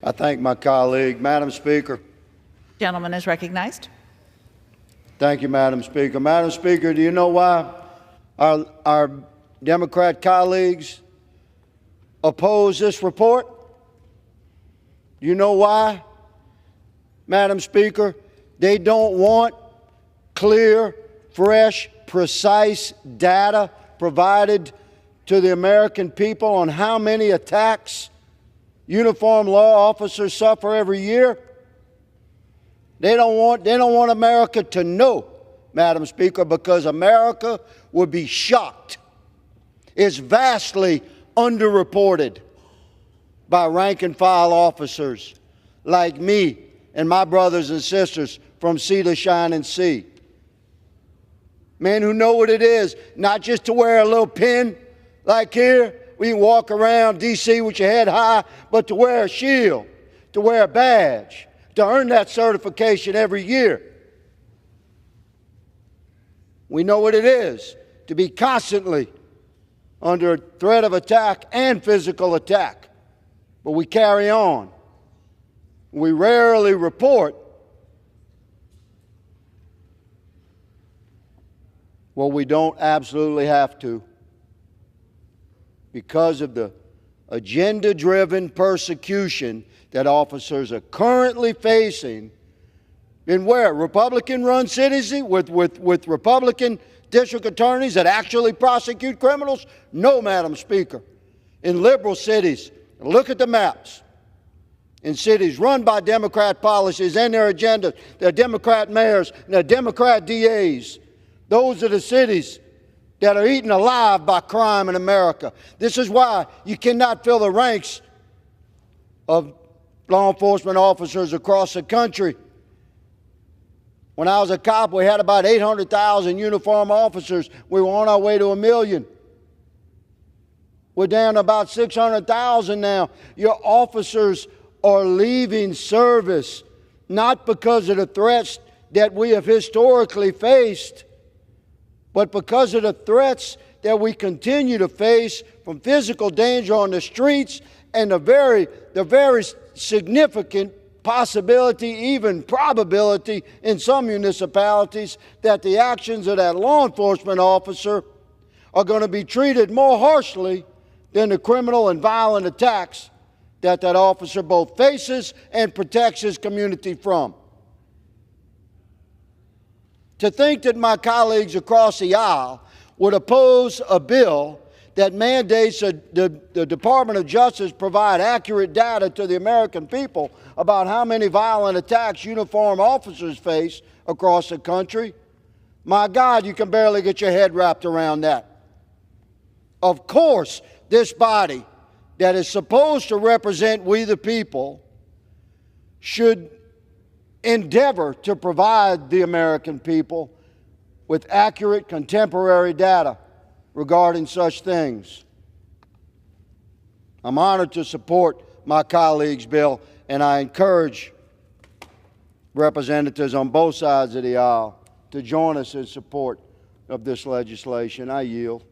I thank my colleague. Madam Speaker. Gentleman is recognized. Thank you, Madam Speaker. Madam Speaker, do you know why our Democrat colleagues oppose this report? Do you know why, Madam Speaker? They don't want clear, fresh, precise data provided to the American people on how many attacks uniformed law officers suffer every year. They don't want America to know, Madam Speaker, because America would be shocked. It's vastly underreported by rank and file officers like me and my brothers and sisters from sea to shining sea. Men who know what it is, not just to wear a little pin like here, we can walk around D.C. with your head high, but to wear a shield, to wear a badge, to earn that certification every year. We know what it is to be constantly under threat of attack and physical attack, but we carry on. We rarely report what we don't absolutely have to because of the agenda-driven persecution that officers are currently facing in where? Republican-run cities with Republican district attorneys that actually prosecute criminals? No, Madam Speaker. In liberal cities, look at the maps. In cities run by Democrat policies and their agendas, their Democrat mayors and their Democrat DAs, those are the cities that are eaten alive by crime in America. This is why you cannot fill the ranks of law enforcement officers across the country. When I was a cop, we had about 800,000 uniformed officers. We were on our way to 1 million. We're down to about 600,000 now. Your officers are leaving service, not because of the threats that we have historically faced, but because of the threats that we continue to face from physical danger on the streets and the very significant possibility, even probability in some municipalities that the actions of that law enforcement officer are going to be treated more harshly than the criminal and violent attacks that officer both faces and protects his community from. To think that my colleagues across the aisle would oppose a bill that mandates the Department of Justice provide accurate data to the American people about how many violent attacks uniformed officers face across the country, my God, you can barely get your head wrapped around that. Of course, this body that is supposed to represent we the people should endeavor to provide the American people with accurate contemporary data regarding such things. I'm honored to support my colleague's bill, and I encourage representatives on both sides of the aisle to join us in support of this legislation. I yield.